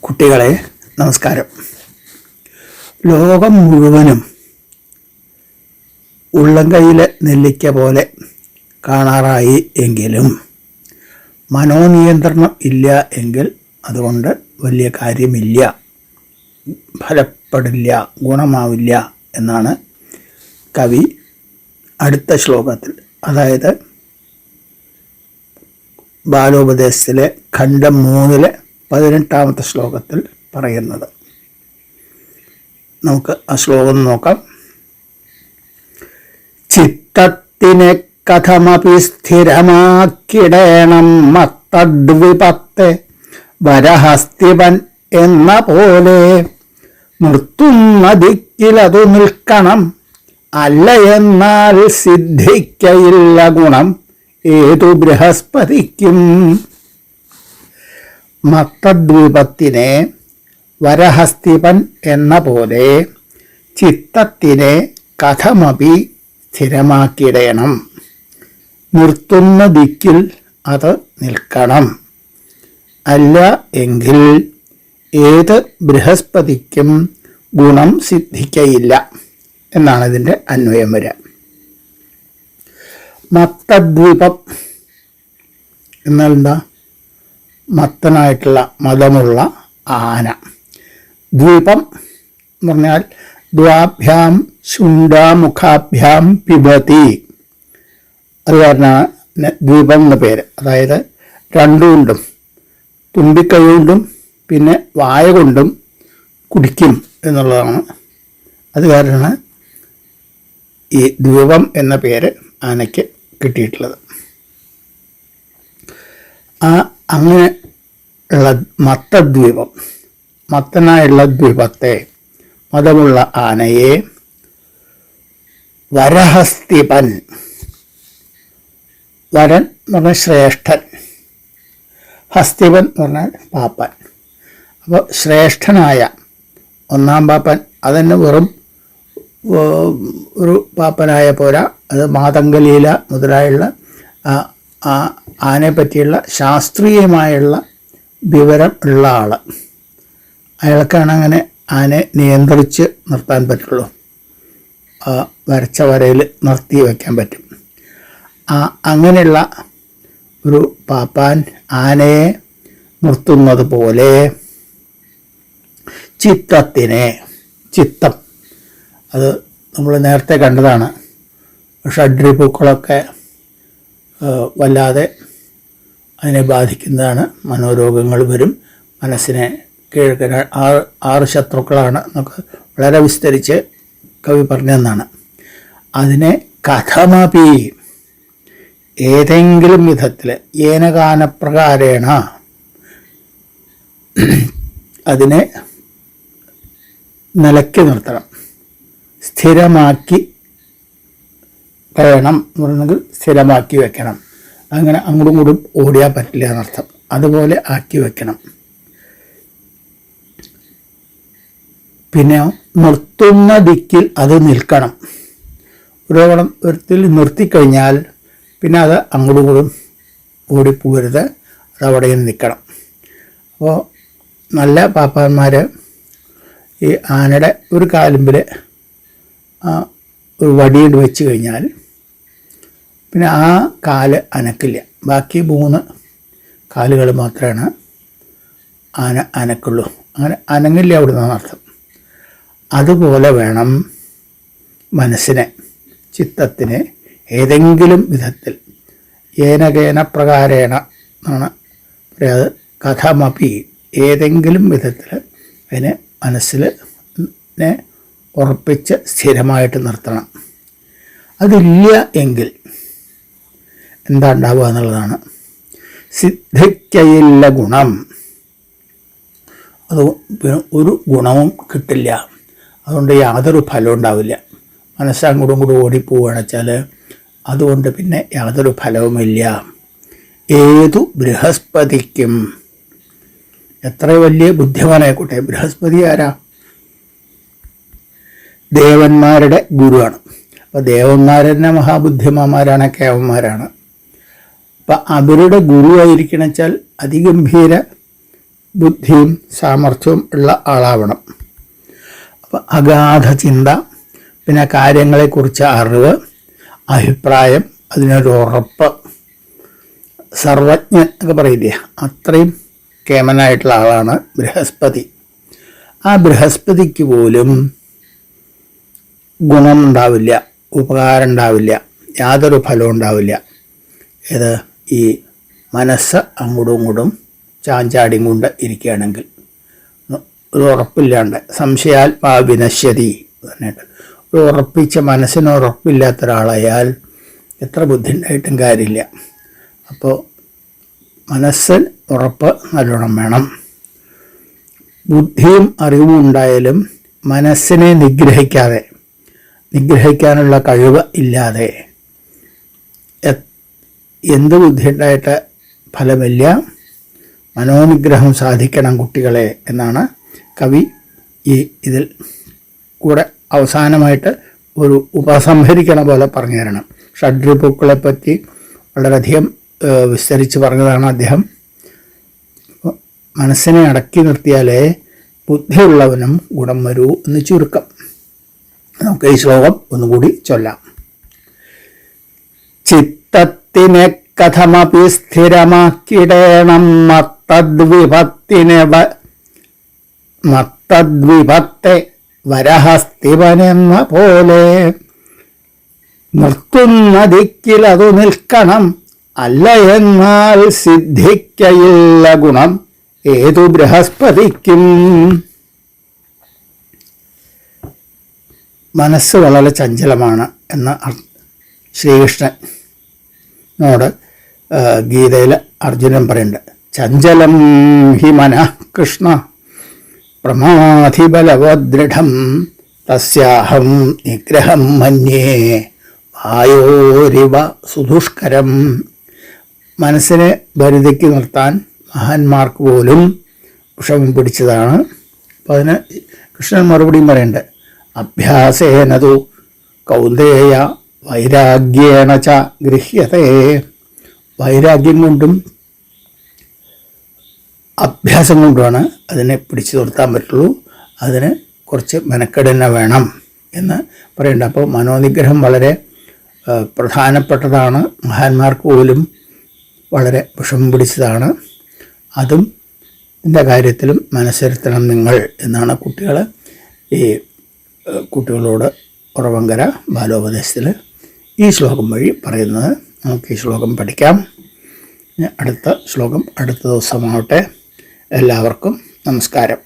കുട്ടികളെ നമസ്കാരം. ലോകം മുഴുവനും ഉള്ളംകൈയിലെ നെല്ലിക്ക പോലെ കാണാറായി എങ്കിലും മനോനിയന്ത്രണം ഇല്ല എങ്കിൽ അതുകൊണ്ട് വലിയ കാര്യമില്ല, ഫലപ്പെടില്ല, ഗുണമാവില്ല എന്നാണ് കവി അടുത്ത ശ്ലോകത്തിൽ, അതായത് ബാലോപദേശത്തിലെ ഖണ്ഡം 3 18ാമത്തെ ശ്ലോകത്തിൽ പറയുന്നത്. നമുക്ക് ആ ശ്ലോകം നോക്കാം. ചിത്തത്തിനെ കഥമപി സ്ഥിരമാക്കിടേണം മത്തദ്വിപത്തെ വരഹസ്തിപൻ എന്ന പോലെ നിർത്തുന്ന ദിക്കിലതു നിൽക്കണം, അല്ല എന്നാൽ സിദ്ധിക്കയില്ല ഗുണം ഏതു ബൃഹസ്പതിക്കും. മത്തദ്വീപത്തിനെ വരഹസ്തിപൻ എന്ന പോലെ ചിത്തത്തിനെ കഥമപി സ്ഥിരമാക്കിയിടണം, നിർത്തുന്ന ദിക്കിൽ അത് നിൽക്കണം, അല്ല എങ്കിൽ ഏത് ബൃഹസ്പതിക്കും ഗുണം സിദ്ധിക്കയില്ല എന്നാണ് ഇതിൻ്റെ അന്വയം വരിക. മത്തദ്വീപം എന്നാൽ എന്താ? മത്തനായിട്ടുള്ള മതമുള്ള ആന. ദ്വീപം എന്ന് പറഞ്ഞാൽ ദ്വാഭ്യാം ശുണ്ഡാമുഖാഭ്യാം പിബതി, അത് കാരണമാണ് ദ്വീപം എന്ന പേര്. അതായത് രണ്ടുകൊണ്ടും, തുമ്പിക്കൈ കൊണ്ടും പിന്നെ വായ കൊണ്ടും കുടിക്കും എന്നുള്ളതാണ്. അത് കാരണമാണ് ഈ ദ്വീപം എന്ന പേര് ആനയ്ക്ക് കിട്ടിയിട്ടുള്ളത്. അങ്ങനെ ഉള്ള മത്തദ്വീപം, മത്തനായുള്ള ദ്വീപത്തെ, മതമുള്ള ആനയെ വരഹസ്തിപൻ, വരൻ എന്ന് പറഞ്ഞാൽ ശ്രേഷ്ഠൻ, ഹസ്തിപൻ എന്ന് പറഞ്ഞാൽ പാപ്പൻ. അപ്പോൾ ശ്രേഷ്ഠനായ ഒന്നാം പാപ്പൻ അതന്നെ വെറും ഒരു പാപ്പനായ പോരാ, അത് മാതംഗലീല മുതലായുള്ള ആനയെ പറ്റിയുള്ള ശാസ്ത്രീയമായുള്ള വിവരം ഉള്ള ആൾ, അയാൾക്കാണ് അങ്ങനെ ആനയെ നിയന്ത്രിച്ച് നിർത്താൻ പറ്റുള്ളൂ. വരച്ച വരയിൽ നിർത്തി വയ്ക്കാൻ പറ്റും. അങ്ങനെയുള്ള ഒരു പാപ്പാൻ ആനയെ നിർത്തുന്നത് പോലെ ചിത്തത്തിനെ, ചിത്തം അത് നമ്മൾ നേരത്തെ കണ്ടതാണ്. ഷഡ്രിപൂക്കളൊക്കെ വല്ലാതെ അതിനെ ബാധിക്കുന്നതാണ്. മനോരോഗങ്ങൾ വരും, മനസ്സിനെ കീഴടക്കാൻ. 6 ശത്രുക്കളാണ് എന്നൊക്കെ വളരെ വിസ്തരിച്ച് കവി പറഞ്ഞെന്നാണ്. അതിനെ കഥമപി, ഏതെങ്കിലും വിധത്തിൽ, ഏനകാനപ്രകാരേണ അതിനെ നിലയ്ക്ക് നിർത്തണം, സ്ഥിരമാക്കി വേണം എന്ന് പറഞ്ഞെങ്കിൽ സ്ഥിരമാക്കി വെക്കണം. അങ്ങനെ അങ്ങോട്ടും ഇങ്ങോട്ടും ഓടിയാൽ പറ്റില്ല എന്നർത്ഥം. അതുപോലെ ആക്കി വെക്കണം. പിന്നെ നിർത്തുന്ന ദിക്കിൽ അത് നിൽക്കണം. ഒരിടത്തിൽ നിർത്തിക്കഴിഞ്ഞാൽ പിന്നെ അത് അങ്ങോട്ടും ഇങ്ങോട്ടും ഓടിപ്പോകരുത്, അത് അവിടെ നിൽക്കണം. അപ്പോൾ നല്ല പാപ്പാന്മാർ ഈ ആനയുടെ ഒരു കാലുമ്പിൽ ഒരു വടിയിട്ട് വെച്ച് കഴിഞ്ഞാൽ പിന്നെ ആ കാല് അനക്കില്ല. ബാക്കി 3 കാലുകൾ മാത്രമാണ് ആന അനക്കുള്ളൂ. അങ്ങനെ അനങ്ങില്ല അവിടെ നിന്നാണ് അർത്ഥം. അതുപോലെ വേണം മനസ്സിനെ, ചിത്തത്തിനെ ഏതെങ്കിലും വിധത്തിൽ, ഏനകേന പ്രകാരേണ എന്നാണ് പറയാത്, കഥമപി, ഏതെങ്കിലും വിധത്തിൽ അതിനെ മനസ്സിൽ ഉറപ്പിച്ച് സ്ഥിരമായിട്ട് നിർത്തണം. അതില്ല എങ്കിൽ എന്താ ഉണ്ടാവുക എന്നുള്ളതാണ്. സിദ്ധിക്കയില്ല ഗുണം, അത് ഒരു ഗുണവും കിട്ടില്ല. അതുകൊണ്ട് യാതൊരു ഫലവും ഉണ്ടാവില്ല. മനസ്സങ്ങോട്ടും കൂടി ഓടിപ്പോവുകയാണെന്ന് വെച്ചാൽ അതുകൊണ്ട് പിന്നെ യാതൊരു ഫലവുമില്ല. ഏതു ബൃഹസ്പതിക്കും, എത്ര വലിയ ബുദ്ധിമാനായിക്കോട്ടെ, ബൃഹസ്പതി ആരാ? ദേവന്മാരുടെ ഗുരുവാണ്. അപ്പോൾ ദേവന്മാർ തന്നെ മഹാബുദ്ധിമാന്മാരാണ്, കേവന്മാരാണ്. അപ്പം അവരുടെ ഗുരുവായിരിക്കണം വെച്ചാൽ അതിഗംഭീര ബുദ്ധിയും സാമർഥ്യവും ഉള്ള ആളാവണം. അപ്പം അഗാധ ചിന്ത, പിന്നെ കാര്യങ്ങളെക്കുറിച്ച് അറിവ്, അഭിപ്രായം, അതിനൊരു ഉറപ്പ്, സർവജ്ഞൻ ഒക്കെ പറയില്ലേ, അത്രയും കേമനായിട്ടുള്ള ആളാണ് ബൃഹസ്പതി. ആ ബൃഹസ്പതിക്ക് പോലും ഗുണം ഉണ്ടാവില്ല, ഉപകാരം ഉണ്ടാവില്ല, യാതൊരു ഫലവും ഉണ്ടാവില്ല. ഇത് ഈ മനസ്സ് അങ്ങോട്ടും ഇങ്ങോട്ടും ചാഞ്ചാടിയും കൊണ്ട് ഇരിക്കുകയാണെങ്കിൽ, ഒരു ഉറപ്പില്ലാണ്ട്, സംശയാത്മാ വിനശ്യതി പറഞ്ഞിട്ട് ഒരു ഉറപ്പിച്ച മനസ്സിന് ഉറപ്പില്ലാത്ത ഒരാളായാൽ എത്ര ബുദ്ധി ഉണ്ടായിട്ടും കാര്യമില്ല. അപ്പോൾ മനസ്സിൽ ഉറപ്പ് നല്ലോണം വേണം. ബുദ്ധിയും അറിവും ഉണ്ടായാലും മനസ്സിനെ നിഗ്രഹിക്കാനുള്ള കഴിവ് ഇല്ലാതെ എന്ത് ബുദ്ധി ഉണ്ടായിട്ട് ഫലമില്ല. മനോനിഗ്രഹം സാധിക്കണം കുട്ടികളെ എന്നാണ് കവി ഇതിൽ കൂടെ അവസാനമായിട്ട് ഒരു ഉപസംഹരിക്കണ പോലെ പറഞ്ഞു തരണം. ഷഡ്രിപുക്കളെ പറ്റി വളരെയധികം വിസ്തരിച്ച് പറഞ്ഞതാണ് അദ്ദേഹം. മനസ്സിനെ അടക്കി നിർത്തിയാലേ ബുദ്ധിയുള്ളവനും ഗുണം വരൂ എന്ന് ചുരുക്കം. നമുക്ക് ഈ ശ്ലോകം ഒന്നുകൂടി ചൊല്ലാം. ചിത്തത്തിനെ കഥമപി സ്ഥിരമാക്കിടേണം മത്തദ്വിഭക്തെ വരഹസ്തിവനെന്ന പോലെ. നിർത്തുന്ന ദിക്കിലതു നിൽക്കണം, അല്ല എന്നാൽ സിദ്ധിക്കയില്ല ഗുണം ഏതു ബൃഹസ്പതിക്കും. മനസ്സ് വളരെ ചഞ്ചലമാണ് എന്ന് ശ്രീകൃഷ്ണനോട് ഗീതയിൽ അർജുനൻ പറയുന്നുണ്ട്. ചഞ്ചലം ഹി മനഃ കൃഷ്ണ പ്രമാധിബലവദൃഢം തസ്യാഹം നിഗ്രഹം മന്യേ വായോരിവ സുദുഷ്കരം. മനസ്സിനെ പരിധിക്ക് നിർത്താൻ മഹാന്മാർക്ക് പോലും വിഷമം പിടിച്ചതാണ്. അപ്പോൾ അതിന് കൃഷ്ണൻ മറുപടിയും പറയുന്നുണ്ട്. അഭ്യാസേനതു കൗന്ദേയ വൈരാഗ്യേണ ച ഗൃഹ്യതേ. വൈരാഗ്യം കൊണ്ടും അഭ്യാസം കൊണ്ടുമാണ് അതിനെ പിടിച്ചു നിർത്താൻ പറ്റുള്ളൂ. അതിന് കുറച്ച് മെനക്കെട് തന്നെ വേണം എന്ന് പറയുന്നുണ്ട്. അപ്പോൾ മനോനിഗ്രഹം വളരെ പ്രധാനപ്പെട്ടതാണ്. മഹാന്മാർക്ക് പോലും വളരെ വിഷമം പിടിച്ചതാണ്. അതും ഇതിൻ്റെ കാര്യത്തിലും മനസ്സിരുത്തണം നിങ്ങൾ എന്നാണ് കുട്ടികളോട് ഉറവങ്കര ബാലോപദേശത്തിൽ ഈ ശ്ലോകം വഴി പറയുന്നത്. നമുക്ക് ഈ ശ്ലോകം പഠിക്കാം. അടുത്ത ശ്ലോകം അടുത്ത ദിവസമാവട്ടെ. എല്ലാവർക്കും നമസ്കാരം.